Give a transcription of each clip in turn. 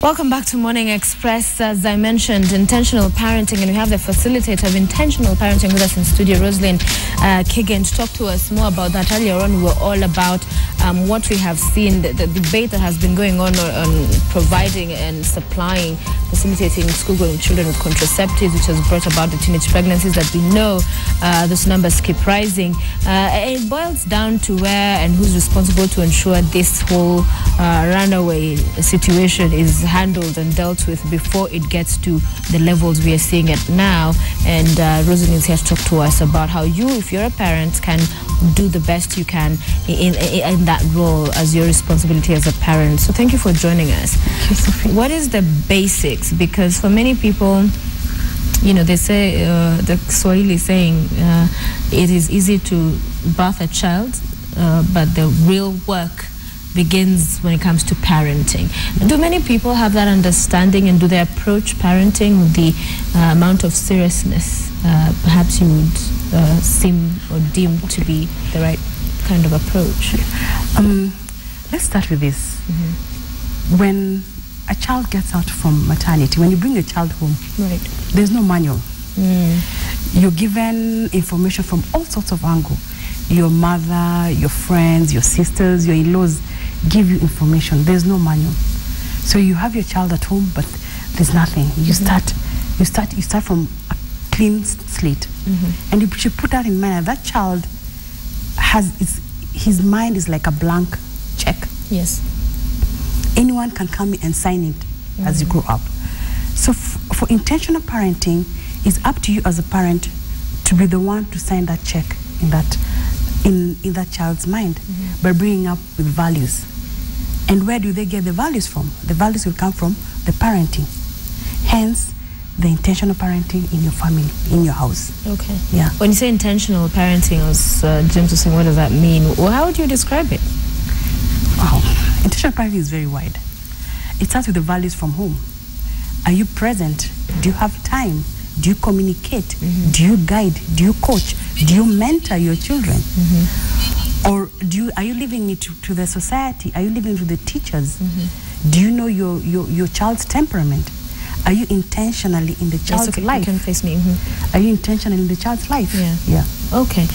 Welcome back to Morning Express. As I mentioned, intentional parenting, and we have the facilitator of intentional parenting with us in studio, Roselyn Kigen, to talk to us more about that. Earlier on, we were all about what we have seen, the debate that has been going on providing and supplying, facilitating school-going children with contraceptives, which has brought about the teenage pregnancies that we know those numbers keep rising. It boils down to where and who's responsible to ensure this whole runaway situation is handled and dealt with before it gets to the levels we are seeing it now. And Roselyn is here to talk to us about how you, if you're a parent, can do the best you can in that role as your responsibility as a parent. So thank you for joining us. What is the basics? Because for many people, you know, they say, the Swahili saying, it is easy to birth a child, but the real work begins when it comes to parenting. Do many people have that understanding, and do they approach parenting with the amount of seriousness perhaps you would seem or deem to be the right kind of approach? Let's start with this. When a child gets out from maternity, when you bring a child home, Right. there's no manual. You're given information from all sorts of angles. Your mother, your friends, your sisters, your in-laws give you information. There's no manual. So you have your child at home, but there's nothing. You start from a clean slate. And you should put that in mind. That child has his mind is like a blank check. Yes. Anyone can come in and sign it as you grow up. So for intentional parenting, it's up to you as a parent to be the one to sign that check in that child's mind by bringing up with values. And where do they get the values from? The values will come from the parenting. Hence, the intentional parenting in your family, in your house. Okay. Yeah. When you say intentional parenting, as James was saying, what does that mean? Well, how would you describe it? Wow. Intentional parenting is very wide. It starts with the values from home. Are you present? Do you have time? Do you communicate? Do you guide? Do you coach? Do you mentor your children? Or are you leaving it to the society? Are you leaving it to the teachers? Do you know your child's temperament? Are you intentionally in the child's life? You can face me. Are you intentional in the child's life? Yeah. Okay.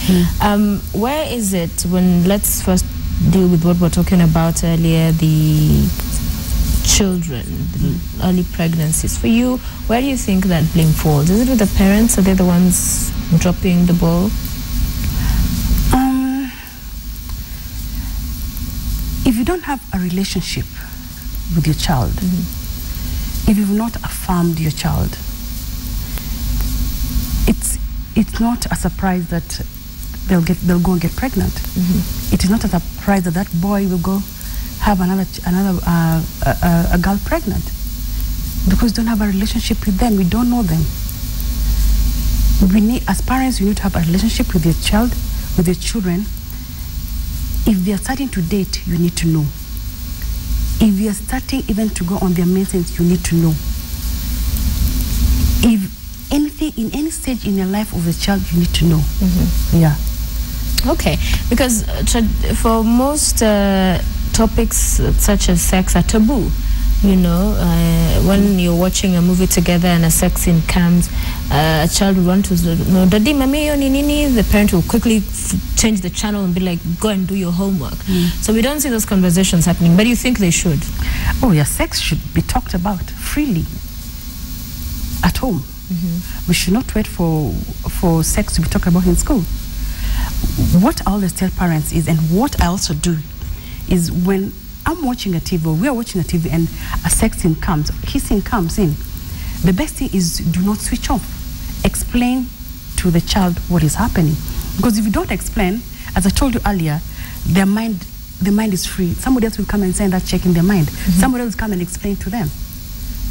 Where is it when, let's first deal with what we're talking about earlier, the children, the early pregnancies. For you, where do you think that blame falls? Is it with the parents? Are they the ones dropping the ball? If you don't have a relationship with your child, if you've not affirmed your child, it's not a surprise that they'll go and get pregnant. It is not a surprise that boy will go have a girl pregnant, because you don't have a relationship with them. We don't know them. As parents, you need to have a relationship with your child, with your children. If they are starting to date, you need to know. If they are starting even to go on their menses, you need to know. If anything, in any stage in the life of the child, you need to know. Yeah. Okay, because for most topics such as sex are taboo. You know, when you're watching a movie together and a sex scene comes, a child will want to know, Daddy, Mami, yo, nini? The parent will quickly change the channel and be like, go and do your homework. So we don't see those conversations happening, but you think they should? Oh yeah, sex should be talked about freely at home. We should not wait for sex to be talked about in school. What I always tell parents is, and what I also do, is when I'm watching a TV, or we are watching a TV, and a sex scene comes, kissing comes in, the best thing is do not switch off. Explain to the child what is happening. Because if you don't explain, as I told you earlier, the mind is free. Somebody else will come and send that check in their mind. Somebody else will come and explain to them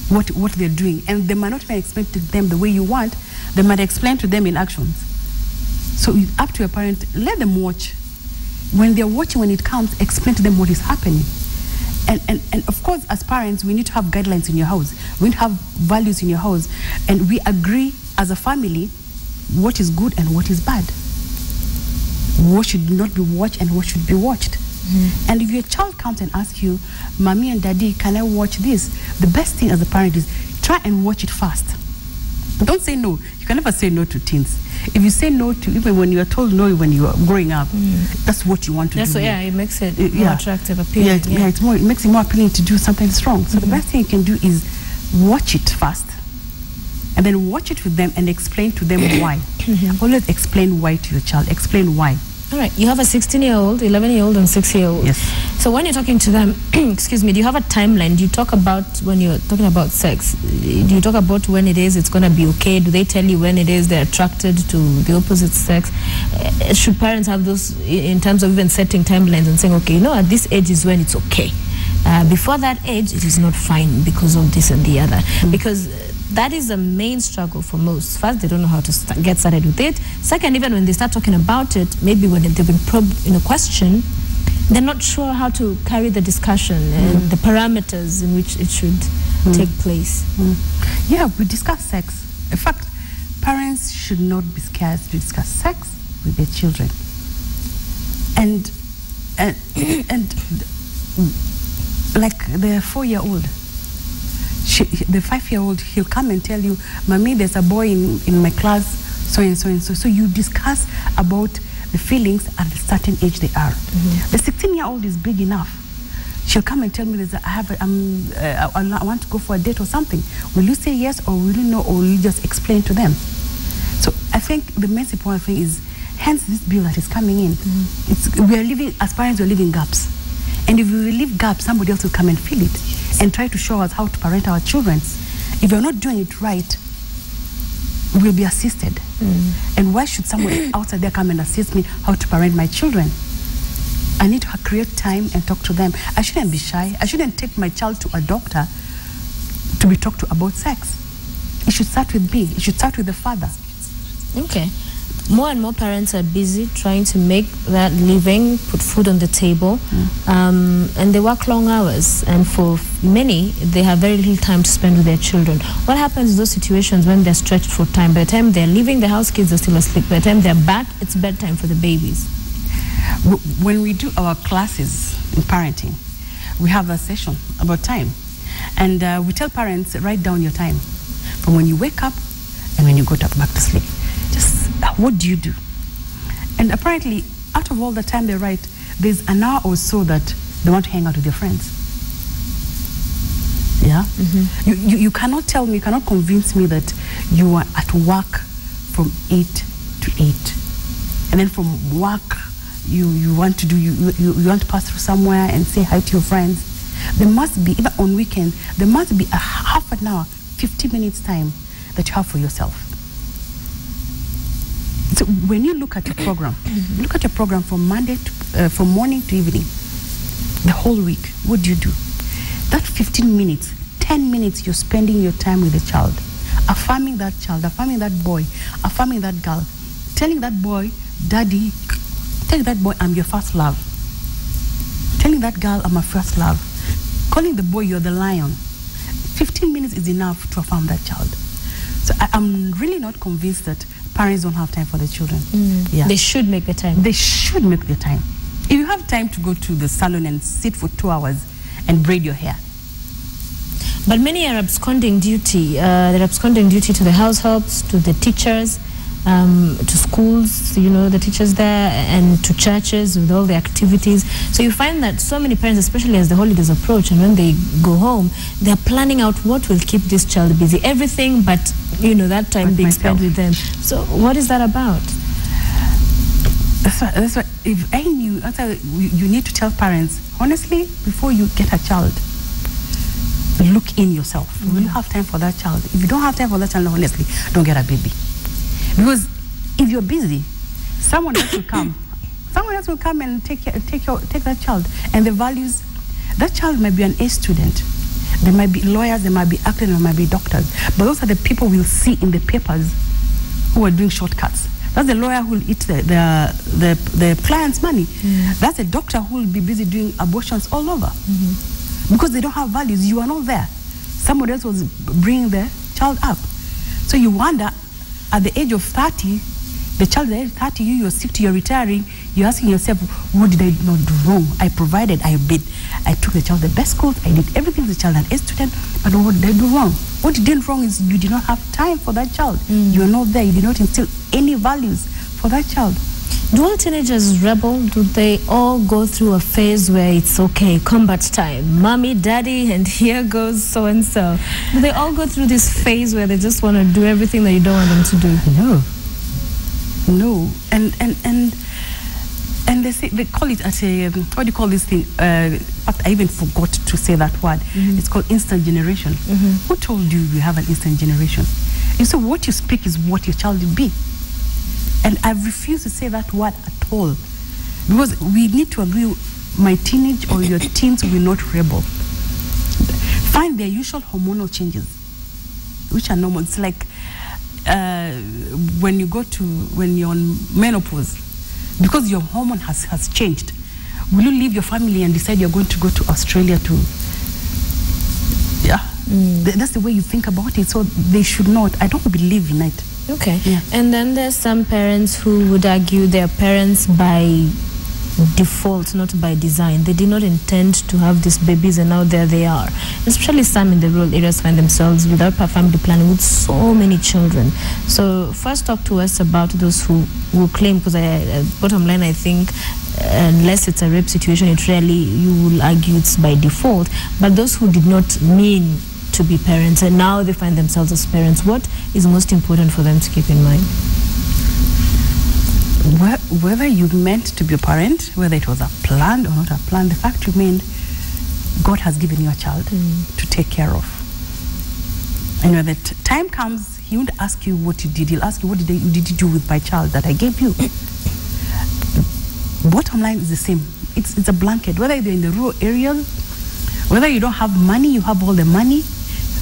what they're doing. And they might not even explain to them the way you want. They might explain to them in actions. So it's up to your parent, let them watch. When they're watching, when it comes, explain to them what is happening. And of course, as parents, we need to have guidelines in your house. We need to have values in your house. And we agree as a family what is good and what is bad. What should not be watched and what should be watched. And if your child comes and asks you, Mommy and Daddy, can I watch this? The best thing as a parent is try and watch it fast. Don't say no. You can never say no to teens. If you say no to, even when you are told no when you are growing up, that's what you want to do. So, yeah, it makes it more attractive, appealing. It makes it more appealing to do something strong. So the best thing you can do is watch it fast, and then watch it with them and explain to them why. Always explain why to your child. Explain why. All right. You have a 16-year-old, 11-year-old, and 6-year-old. Yes. So when you're talking to them, excuse me, do you have a timeline? Do you talk about when you're talking about sex? Do you talk about when it is it's going to be okay? Do they tell you when it is they're attracted to the opposite sex? Should parents have those in terms of even setting timelines and saying, okay, at this age is when it's okay. Before that age, it is not fine because of this and the other. Because that is the main struggle for most. First, they don't know how to get started with it. Second, even when they start talking about it, maybe when they've been probed in a question, they're not sure how to carry the discussion and the parameters in which it should take place. Yeah, we discuss sex. In fact, parents should not be scared to discuss sex with their children. And like the 4-year-old, the 5-year-old, he'll come and tell you, Mommy, there's a boy in my class, so and so and so. So you discuss about the feelings at a certain age they are. The 16-year-old is big enough. She'll come and tell me, I want to go for a date or something. Will you say yes, or will you no, or will you just explain to them? So I think the most important thing is, hence this bill that is coming in. We are living, as parents, we're living gaps. And if we leave gaps, somebody else will come and fill it and try to show us how to parent our children. If we're not doing it right, we'll be assisted. And why should somebody outside there come and assist me how to parent my children? I need to create time and talk to them. I shouldn't be shy. I shouldn't take my child to a doctor to be talked to about sex. It should start with me. It should start with the father. Okay. More and more parents are busy trying to make that living, put food on the table, and they work long hours. And for many, they have very little time to spend with their children. What happens in those situations when they're stretched for time? By the time they're leaving the house, kids are still asleep. By the time they're back, it's bedtime for the babies. When we do our classes in parenting, we have a session about time. And we tell parents, write down your time from when you wake up and when you go back to sleep. Just what do you do? And apparently, out of all the time they write, there's an hour or so that they want to hang out with their friends. Yeah? You cannot tell me, you cannot convince me that you are at work from 8 to 8. And then from work, you want to do, you want to pass through somewhere and say hi to your friends. There must be, even on weekend, there must be a half an hour, 50 minutes time that you have for yourself. So when you look at your program, look at your program from Monday to, from morning to evening, the whole week. What do? That 15 minutes, 10 minutes you're spending your time with the child, affirming that child, affirming that boy, affirming that girl, telling that boy, Daddy, telling that boy, I'm your first love. Telling that girl, I'm my first love. Calling the boy, you're the lion. 15 minutes is enough to affirm that child. So I'm really not convinced that parents don't have time for their children. Yeah. They should make the time. They should make the time. If you have time to go to the salon and sit for 2 hours and braid your hair. But many are absconding duty. They're absconding duty to the households, to the teachers, to schools, the teachers there, and to churches with all the activities. So you find that so many parents, especially as the holidays approach and when they go home, they're planning out what will keep this child busy. Everything but, that time being spent with them. So what is that about? That's why if I knew, you need to tell parents, honestly, before you get a child, look in yourself. Will you have time for that child? If you don't have time for that child, honestly, don't get a baby. Because if you're busy, someone else will come. Someone else will come and take that child. And the values, that child might be an A student. There might be lawyers, there might be actors, there might be doctors. But those are the people we'll see in the papers who are doing shortcuts. That's the lawyer who will eat the client's money. That's a doctor who will be busy doing abortions all over. Because they don't have values. You are not there. Somebody else was bringing the child up. So you wonder, at the age of 30, the child at the age of 30, you're 60, you're retiring, You're asking yourself, what did I not do wrong? I provided, I obeyed. I took the child to the best schools, I did everything the child had A student, but what did I do wrong? What you did wrong is you did not have time for that child. You are not there, you did not instill any values for that child. Do all teenagers rebel? Do they all go through a phase where it's okay, combat time, mommy, daddy, and here goes so-and-so? Do they all go through this phase where they just want to do everything that you don't want them to do? No. And they call it at a, what do you call this thing? But I even forgot to say that word. It's called instant generation. Who told you you have an instant generation? And so what you speak is what your child will be. And I refuse to say that word at all. Because we need to agree, my teenage or your teens will not rebel. Find their usual hormonal changes, which are normal. It's like when you're on menopause, because your hormone has changed. Will you leave your family and decide you're going to go to Australia to, that's the way you think about it. So they should not. I don't believe in it. Okay. Yeah. And then there's some parents who would argue they're parents by default, not by design. They did not intend to have these babies, and now there they are. Especially some in the rural areas find themselves without family planning with so many children. So first talk to us about those who will claim, because bottom line, I think, unless it's a rape situation, it rarely, you will argue it's by default. But those who did not mean to be parents and now they find themselves as parents, what is most important for them to keep in mind? Whether you meant to be a parent, whether it was a planned or not a planned, the fact remained, God has given you a child to take care of. And when the time comes, He won't ask you what you did. He'll ask you, what did you do with my child that I gave you? Bottom line is the same. It's a blanket. Whether you're in the rural areas, whether you don't have money, you have all the money,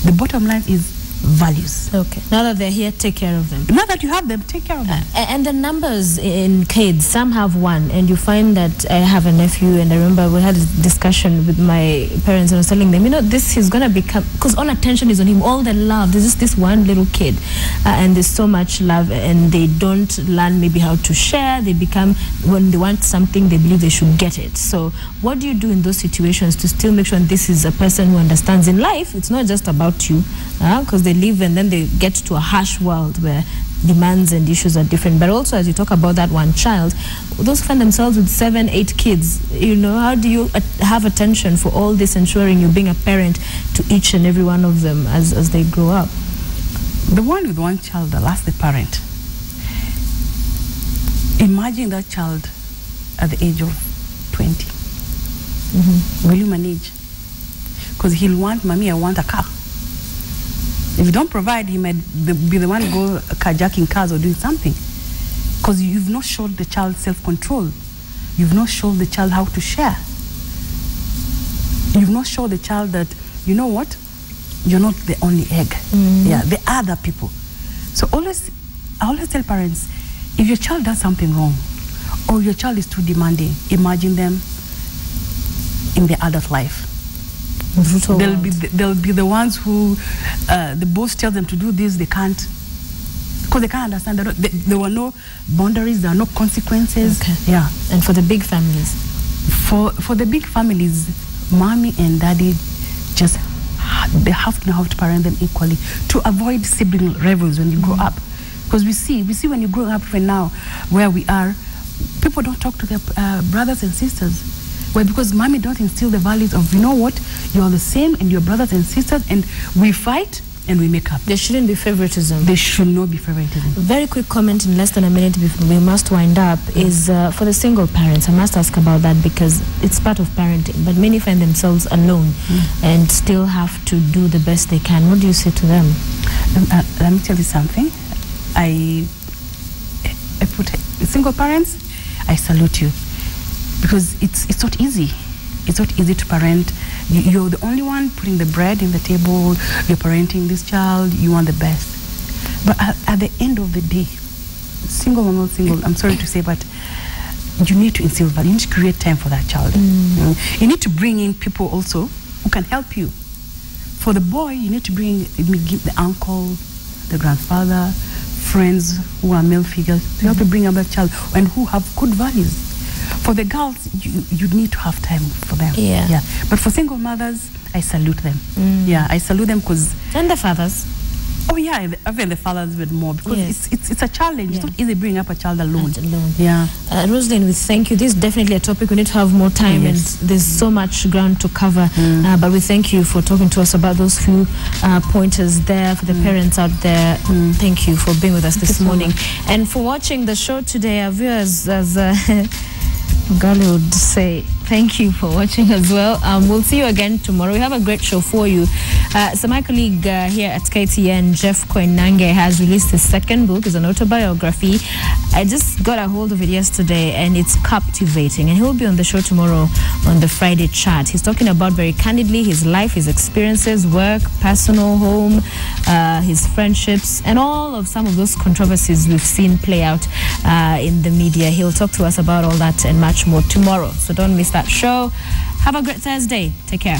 the bottom line is values. Okay. Now that they're here, take care of them. Now that you have them, take care of them. And the numbers in kids, some have one, and you find that I have a nephew, and I remember we had a discussion with my parents, and I was telling them, this is going to become, because all attention is on him, all the love. There's just this one little kid, and there's so much love, and they don't learn maybe how to share. They become, when they want something, they believe they should get it. So what do you do in those situations to still make sure this is a person who understands in life? It's not just about you, because they live and then they get to a harsh world where demands and issues are different. But also, as you talk about that one child, those find themselves with 7, 8 kids. How do you have attention for all this, ensuring you're being a parent to each and every one of them as they grow up? The one with one child, the last the parent. Imagine that child at the age of 20. Will you manage? Because he'll want, mommy, I want a car. If you don't provide, he might be the one go carjacking cars or doing something. Because you've not showed the child self-control. You've not showed the child how to share. You've not showed the child that, you know what, you're not the only egg. Yeah, there are other people. So I always tell parents, if your child does something wrong, or your child is too demanding, imagine them in their adult life. They'll be the ones who the boss tells them to do this, they can't, because they can't understand that there were no boundaries, there are no consequences. Okay. Yeah. And for the big families? For the big families, mommy and daddy they have to know how to parent them equally to avoid sibling rivals when you grow up. Because we see when you grow up even now where we are, people don't talk to their brothers and sisters. Well, because mommy don't instill the values of, you know what, you're the same and you're brothers and sisters, and we fight and we make up. There shouldn't be favoritism. There should not be favoritism. Very quick comment in less than a minute before we must wind up is for the single parents. I must ask about that because it's part of parenting, but many find themselves alone and still have to do the best they can. What do you say to them? Let me tell you something. I put single parents, I salute you. Because it's not easy. It's not easy to parent. You're the only one putting the bread in the table. You're parenting this child. You want the best. But at the end of the day, single or not single, I'm sorry to say, but you need to instill value. You need to create time for that child. You need to bring in people also who can help you. For the boy, you need to give the uncle, the grandfather, friends who are male figures to help you bring up that child and who have good values. For the girls, you need to have time for them. Yeah. But for single mothers, I salute them. Yeah, I salute them because... And the fathers. Oh yeah, even the fathers with more, because it's a challenge. It's not easy bringing up a child alone. Yeah. Roselyn, we thank you. This is definitely a topic we need to have more time, and there's so much ground to cover. But we thank you for talking to us about those few pointers there for the parents out there. Thank you for being with us this morning and for watching the show today. Our viewers, as Gali would say, thank you for watching as well. We'll see you again tomorrow. We have a great show for you. So my colleague here at KTN, Jeff Koinange, has released his second book. It's an autobiography. I just got a hold of it yesterday, and it's captivating. And he'll be on the show tomorrow on the Friday chat. He's talking about very candidly his life, his experiences, work, personal, home, his friendships, and all of some of those controversies we've seen play out in the media. He'll talk to us about all that and much more tomorrow. So don't miss that show. Have a great Thursday. Take care.